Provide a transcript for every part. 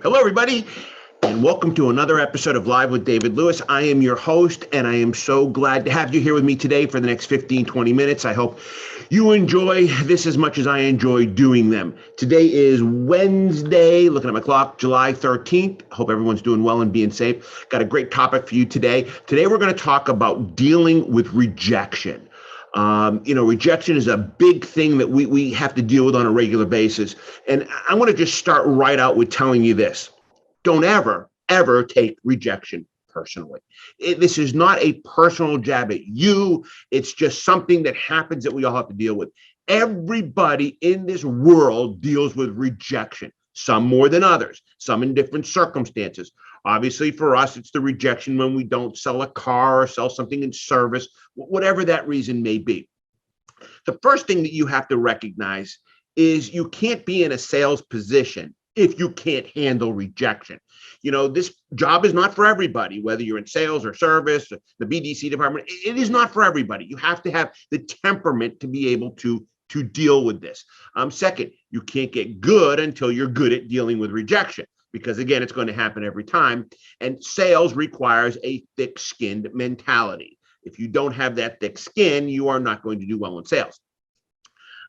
Hello, everybody, and welcome to another episode of Live with David Lewis. I am your host, and I am so glad to have you here with me today for the next 15, 20 minutes. I hope you enjoy this as much as I enjoy doing them. Today is Wednesday, looking at my clock, July 13th. Hope everyone's doing well and being safe. Got a great topic for you today. Today, we're going to talk about dealing with rejection. Rejection is a big thing that we have to deal with on a regular basis. And I want to just start right out with telling you this. Don't ever take rejection personally. This is not a personal jab at you. It's just something that happens that we all have to deal with. Everybody in this world deals with rejection, some more than others, some in different circumstances. Obviously, for us, it's the rejection when we don't sell a car or sell something in service, whatever that reason may be. The first thing that you have to recognize is you can't be in a sales position if you can't handle rejection. This job is not for everybody, whether you're in sales or service, or the BDC department. It is not for everybody. You have to have the temperament to be able to deal with this. Second, you can't get good until you're good at dealing with rejection, because again, it's going to happen every time. And sales requires a thick-skinned mentality. If you don't have that thick skin, you are not going to do well in sales.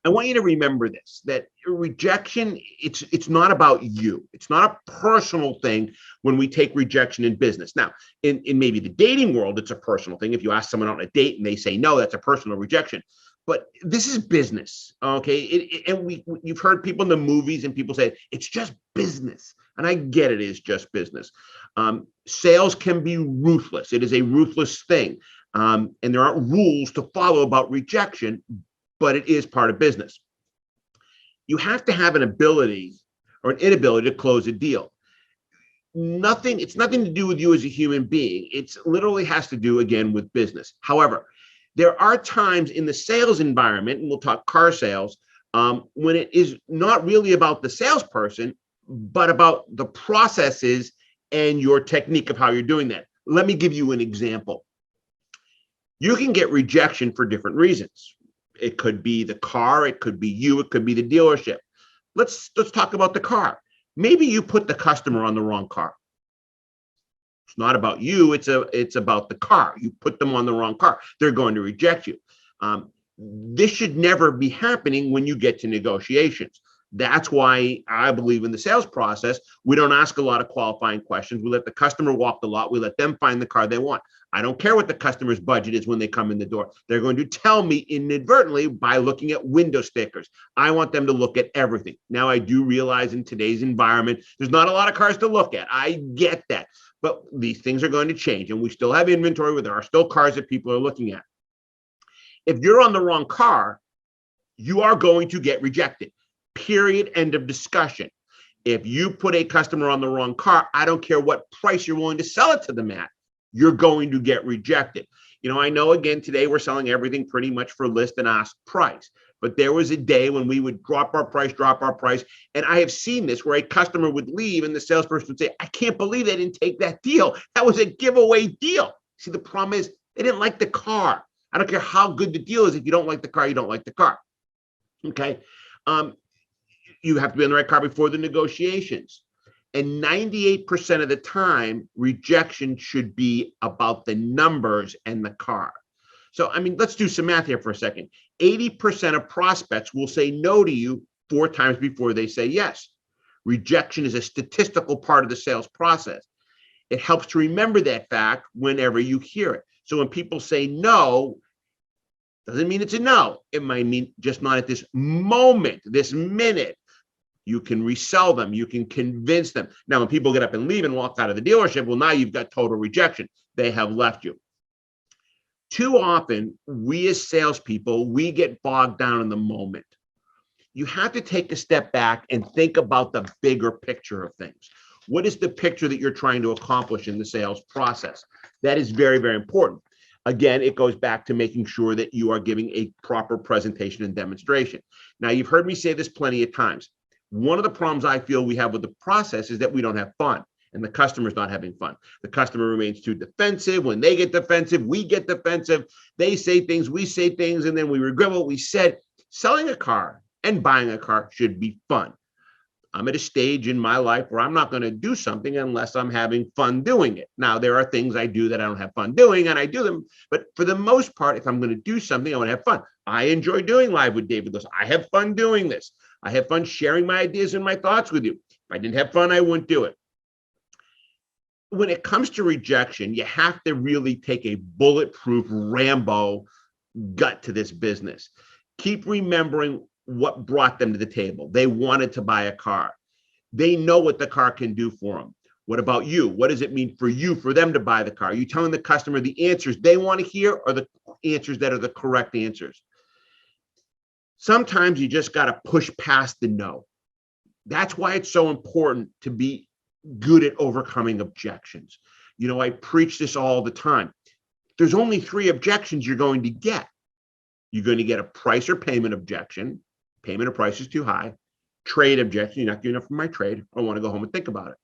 I want you to remember this, that rejection, it's not about you. It's not a personal thing when we take rejection in business. Now, in maybe the dating world, it's a personal thing. If you ask someone out on a date and they say no, that's a personal rejection. But this is business, okay? You've heard people in the movies and people say, it's just business. And I get it is just business. Sales can be ruthless. It is a ruthless thing. And there aren't rules to follow about rejection, but it is part of business. You have to have an ability or an inability to close a deal. It's nothing to do with you as a human being. It's literally has to do, again, with business. However, there are times in the sales environment, and we'll talk car sales, when it is not really about the salesperson, but about the processes and your technique of how you're doing that. Let me give you an example. You can get rejection for different reasons. It could be the car, it could be you, it could be the dealership. Let's talk about the car. Maybe you put the customer on the wrong car. It's not about you, it's about the car. You put them on the wrong car. They're going to reject you. This should never be happening when you get to negotiations. That's why I believe in the sales process, we don't ask a lot of qualifying questions. We let the customer walk the lot. We let them find the car they want. I don't care what the customer's budget is when they come in the door. They're going to tell me inadvertently by looking at window stickers. I want them to look at everything. Now, I do realize in today's environment, there's not a lot of cars to look at. I get that. But these things are going to change, and we still have inventory where there are still cars that people are looking at. If you're on the wrong car, you are going to get rejected. Period. End of discussion. If you put a customer on the wrong car, I don't care what price you're willing to sell it to them at, you're going to get rejected. I know, again, today we're selling everything pretty much for list and ask price. But there was a day when we would drop our price. And I have seen this where a customer would leave and the salesperson would say, I can't believe they didn't take that deal. That was a giveaway deal. See, the problem is they didn't like the car. I don't care how good the deal is. If you don't like the car, you don't like the car. Okay. You have to be on the right car before the negotiations. And 98% of the time, rejection should be about the numbers and the car. So, let's do some math here for a second. 80% of prospects will say no to you 4 times before they say yes. Rejection is a statistical part of the sales process. It helps to remember that fact whenever you hear it. So when people say no, doesn't mean it's a no. It might mean just not at this moment, this minute. You can resell them. You can convince them. Now, when people get up and leave and walk out of the dealership, well, now you've got total rejection. They have left you. Too often, we as salespeople, we get bogged down in the moment. You have to take a step back and think about the bigger picture of things. What is the picture that you're trying to accomplish in the sales process? That is very, very important. Again, it goes back to making sure that you are giving a proper presentation and demonstration. Now, you've heard me say this plenty of times. One of the problems I feel we have with the process is that we don't have fun, and the customer's not having fun. The customer remains too defensive. When they get defensive, we get defensive. They say things, we say things, and then we regret what we said. Selling a car and buying a car should be fun. I'm at a stage in my life where I'm not going to do something unless I'm having fun doing it. Now, there are things I do that I don't have fun doing, and I do them. But for the most part, if I'm going to do something, I want to have fun. I enjoy doing Live with David Lewis. I have fun doing this. I have fun sharing my ideas and my thoughts with you. If I didn't have fun, I wouldn't do it. When it comes to rejection, you have to really take a bulletproof Rambo gut to this business. Keep remembering what brought them to the table. They wanted to buy a car. They know what the car can do for them. What about you? What does it mean for you, for them to buy the car? Are you telling the customer the answers they want to hear or the answers that are the correct answers? Sometimes you just got to push past the no. That's why it's so important to be good at overcoming objections. You know, I preach this all the time. There's only 3 objections you're going to get. You're going to get a price or payment objection. Payment or price is too high. Trade objection. You're not getting enough for my trade. I want to go home and think about it.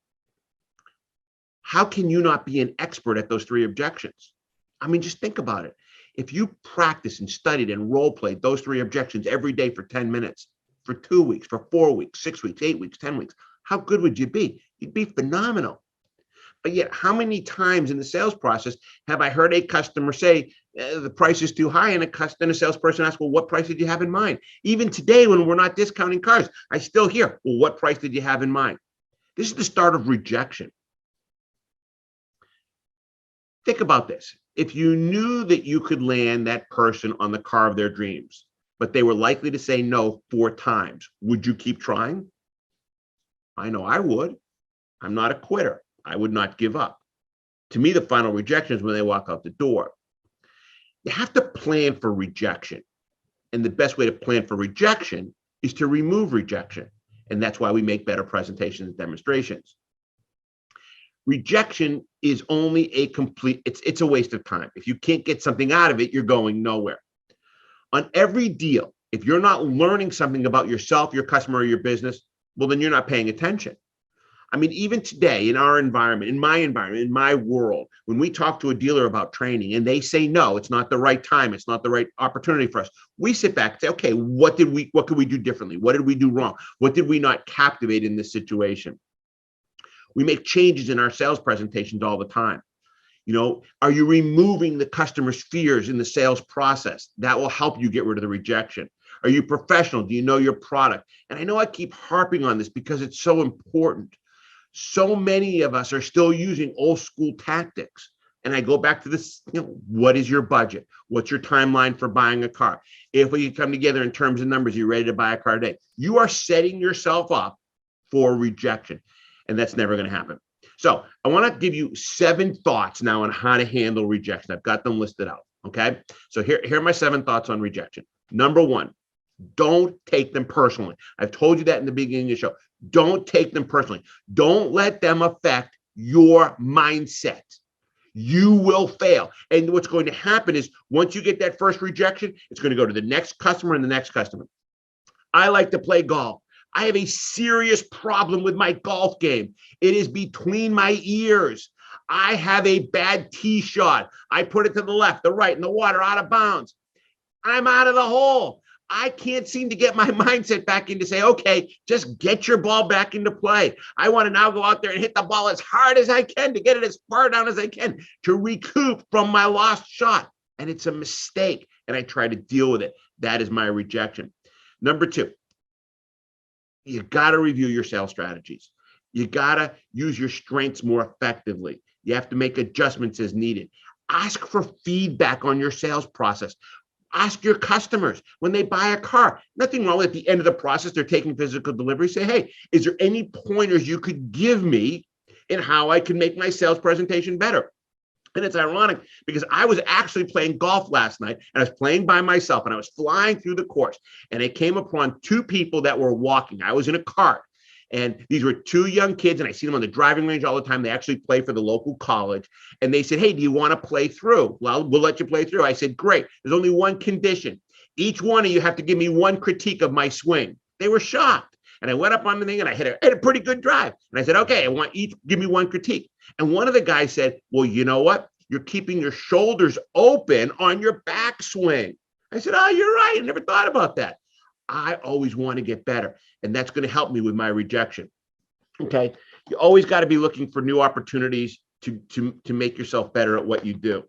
How can you not be an expert at those 3 objections? I mean, just think about it. If you practice and studied and role played those 3 objections every day for 10 minutes, for 2 weeks, for 4 weeks, 6 weeks, 8 weeks, 10 weeks, how good would you be? You'd be phenomenal. But yet, how many times in the sales process have I heard a customer say the price is too high, and a salesperson asks, well, what price did you have in mind? Even today, when we're not discounting cars, I still hear, well, what price did you have in mind? This is the start of rejection. Think about this. If you knew that you could land that person on the car of their dreams, but they were likely to say no 4 times, would you keep trying? I know I would. I'm not a quitter. I would not give up. To me, the final rejection is when they walk out the door. You have to plan for rejection. And the best way to plan for rejection is to remove rejection. And that's why we make better presentations and demonstrations. Rejection is only it's a waste of time. If you can't get something out of it, you're going nowhere. On every deal, if you're not learning something about yourself, your customer, or your business, well, then you're not paying attention. I mean, even today in our environment, in my world, when we talk to a dealer about training and they say, no, it's not the right time, it's not the right opportunity for us, we sit back and say, okay, what could we do differently? What did we do wrong? What did we not captivate in this situation? We make changes in our sales presentations all the time. You know, are you removing the customer's fears in the sales process? That will help you get rid of the rejection. Are you professional? Do you know your product? And I know I keep harping on this because it's so important. So many of us are still using old school tactics. And I go back to this, what is your budget? What's your timeline for buying a car? If we come together in terms of numbers, you're ready to buy a car today. You are setting yourself up for rejection. And that's never going to happen. So I want to give you 7 thoughts now on how to handle rejection. I've got them listed out. Okay. So here are my 7 thoughts on rejection. Number 1, don't take them personally. I've told you that in the beginning of the show. Don't take them personally. Don't let them affect your mindset. You will fail. And what's going to happen is once you get that first rejection, it's going to go to the next customer and the next customer. I like to play golf. I have a serious problem with my golf game. It is between my ears. I have a bad tee shot. I put it to the left, the right, in the water, out of bounds. I'm out of the hole. I can't seem to get my mindset back in to say, okay, just get your ball back into play. I want to now go out there and hit the ball as hard as I can to get it as far down as I can to recoup from my lost shot. And it's a mistake. And I try to deal with it. That is my rejection. Number 2, you got to review your sales strategies. You got to use your strengths more effectively. You have to make adjustments as needed. Ask for feedback on your sales process. Ask your customers when they buy a car. Nothing wrong with at the end of the process, they're taking physical delivery. Say, hey, is there any pointers you could give me in how I can make my sales presentation better? And it's ironic because I was actually playing golf last night and I was playing by myself and I was flying through the course and I came upon 2 people that were walking. I was in a cart. And these were 2 young kids, and I see them on the driving range all the time. They actually play for the local college. And they said, hey, do you want to play through? Well, we'll let you play through. I said, great. There's only one condition. Each one of you have to give me one critique of my swing. They were shocked. And I went up on the thing and I had a pretty good drive. And I said, okay, I want each give me one critique. And one of the guys said, well, you know what? You're keeping your shoulders open on your backswing. I said, oh, you're right. I never thought about that. I always want to get better, and that's going to help me with my rejection. Okay. You always got to be looking for new opportunities to make yourself better at what you do.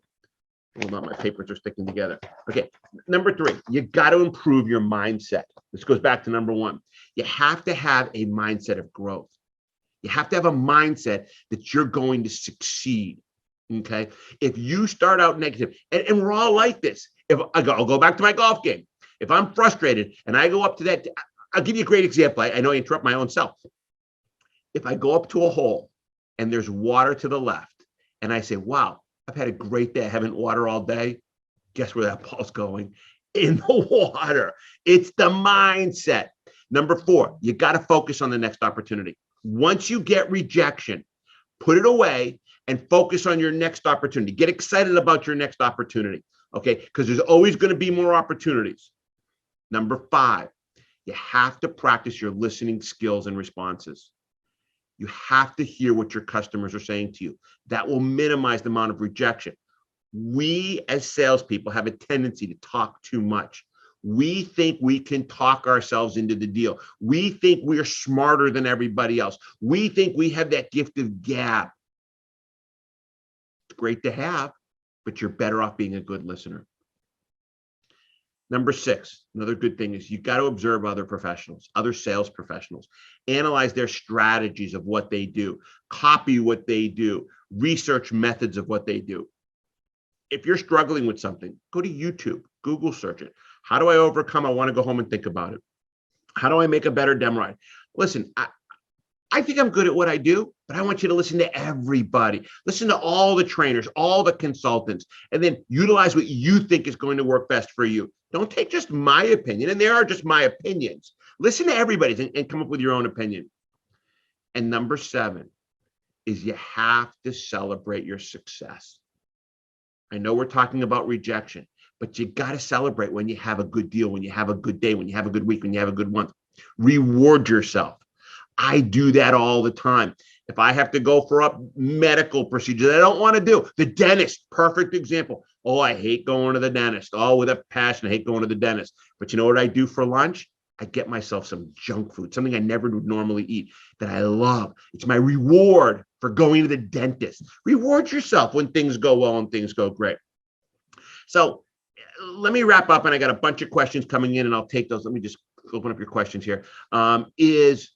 Hold on, my papers are sticking together. Okay. Number 3, you got to improve your mindset. This goes back to number 1. You have to have a mindset of growth. You have to have a mindset that you're going to succeed. Okay. If you start out negative, and we're all like this. I'll go back to my golf game. If I'm frustrated and I go up to that, I'll give you a great example. I know I interrupt my own self. If I go up to a hole and there's water to the left and I say, wow, I've had a great day. I haven't water all day. Guess where that ball's going? In the water. It's the mindset. Number 4, you got to focus on the next opportunity. Once you get rejection, put it away and focus on your next opportunity. Get excited about your next opportunity, okay? Because there's always going to be more opportunities. Number 5, you have to practice your listening skills and responses. You have to hear what your customers are saying to you. That will minimize the amount of rejection. We as salespeople have a tendency to talk too much. We think we can talk ourselves into the deal. We think we're smarter than everybody else. We think we have that gift of gab. It's great to have, but you're better off being a good listener. Number 6, another good thing is you got to observe other professionals, other sales professionals, analyze their strategies of what they do, copy what they do, research methods of what they do. If you're struggling with something, go to YouTube, Google search it. How do I overcome? I want to go home and think about it. How do I make a better demo ride? Listen, I think I'm good at what I do, but I want you to listen to everybody. Listen to all the trainers, all the consultants, and then utilize what you think is going to work best for you. Don't take just my opinion, and there are just my opinions. Listen to everybody's and come up with your own opinion. And number 7 is you have to celebrate your success. I know we're talking about rejection, but you got to celebrate when you have a good deal, when you have a good day, when you have a good week, when you have a good month. Reward yourself. I do that all the time. If I have to go for a medical procedure that I don't want to do, the dentist, perfect example. Oh, I hate going to the dentist. Oh, with a passion, I hate going to the dentist. But you know what I do for lunch? I get myself some junk food, something I never would normally eat that I love. It's my reward for going to the dentist. Reward yourself when things go well and things go great. So let me wrap up, and I got a bunch of questions coming in, and I'll take those. Let me just open up your questions here. It's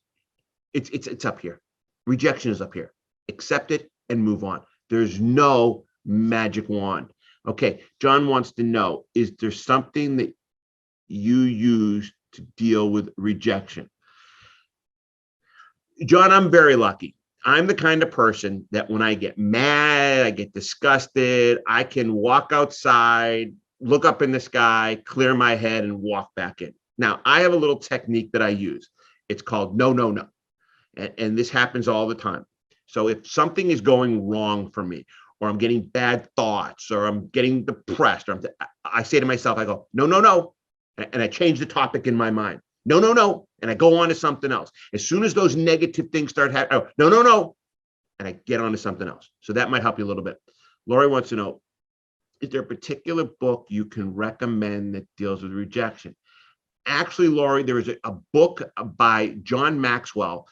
up here. Rejection is up here. Accept it and move on. There's no magic wand. Okay, John wants to know, is there something that you use to deal with rejection? John, I'm very lucky. I'm the kind of person that when I get mad, I get disgusted, I can walk outside, look up in the sky, clear my head, and walk back in. Now, I have a little technique that I use. It's called no, no, no. And this happens all the time. So if something is going wrong for me, or I'm getting bad thoughts, or I'm getting depressed, or I say to myself, I go, no, no, no. And I change the topic in my mind. No, no, no. And I go on to something else. As soon as those negative things start happening, oh, no, no, no. And I get on to something else. So that might help you a little bit. Lori wants to know, is there a particular book you can recommend that deals with rejection? Actually, Lori, there is a book by John Maxwell.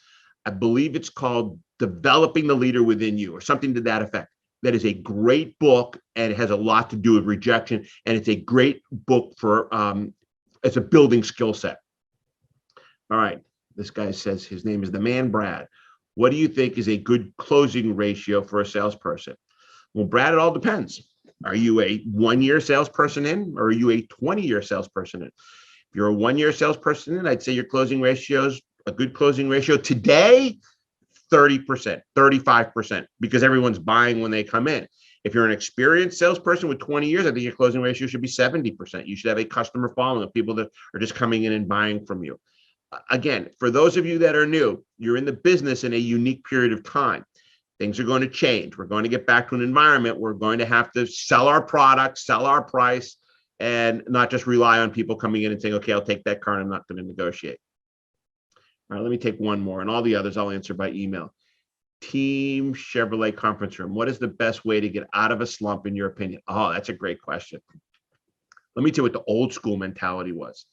I believe it's called Developing the Leader Within You, or something to that effect. That is a great book, and it has a lot to do with rejection. And it's a great book for, it's a building skill set. All right. This guy says his name is the man, Brad. What do you think is a good closing ratio for a salesperson? Well, Brad, it all depends. Are you a 1-year salesperson in, or are you a 20-year salesperson in? If you're a 1-year salesperson in, I'd say your closing ratio is a good closing ratio today, 30%, 35%, because everyone's buying when they come in. If you're an experienced salesperson with 20 years, I think your closing ratio should be 70%. You should have a customer following of people that are just coming in and buying from you. Again, for those of you that are new, you're in the business in a unique period of time. Things are going to change. We're going to get back to an environment. We're going to have to sell our product, sell our price, and not just rely on people coming in and saying, okay, I'll take that car and I'm not going to negotiate. All right, let me take one more, and all the others I'll answer by email. Team Chevrolet conference room. What is the best way to get out of a slump, in your opinion? Oh, that's a great question. Let me tell you what the old school mentality was.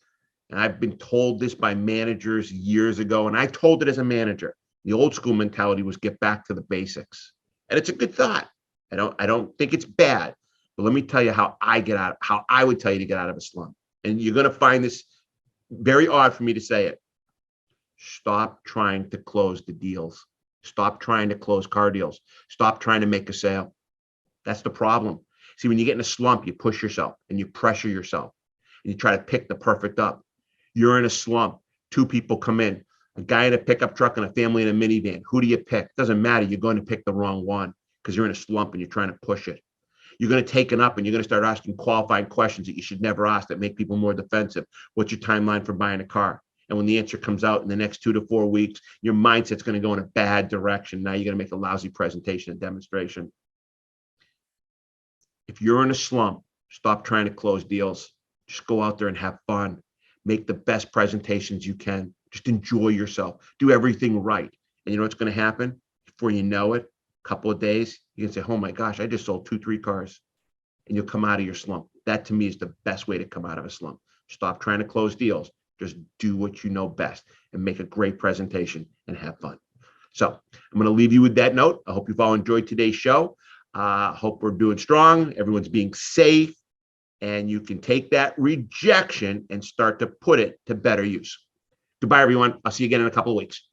And I've been told this by managers years ago, and I told it as a manager. The old school mentality was get back to the basics. And it's a good thought. I don't think it's bad. But let me tell you how I would tell you to get out of a slump. And you're going to find this very odd for me to say it. Stop trying to close the deals. Stop trying to close car deals. Stop trying to make a sale. That's the problem. See, when you get in a slump, you push yourself and you pressure yourself and you try to pick the perfect up. You're in a slump. Two people come in, a guy in a pickup truck and a family in a minivan. Who do you pick? Doesn't matter. You're going to pick the wrong one because you're in a slump and you're trying to push it. You're going to take it up and you're going to start asking qualifying questions that you should never ask that make people more defensive. What's your timeline for buying a car? And when the answer comes out in the next 2 to 4 weeks, your mindset's going to go in a bad direction. Now you're going to make a lousy presentation and demonstration. If you're in a slump, stop trying to close deals. Just go out there and have fun. Make the best presentations you can. Just enjoy yourself. Do everything right. And you know what's going to happen? Before you know it, a couple of days, you can say, oh my gosh, I just sold 2-3 cars. And you'll come out of your slump. That to me is the best way to come out of a slump. Stop trying to close deals. Just do what you know best and make a great presentation and have fun. So I'm going to leave you with that note. I hope you've all enjoyed today's show. Hope we're doing strong. Everyone's being safe. And you can take that rejection and start to put it to better use. Goodbye, everyone. I'll see you again in a couple of weeks.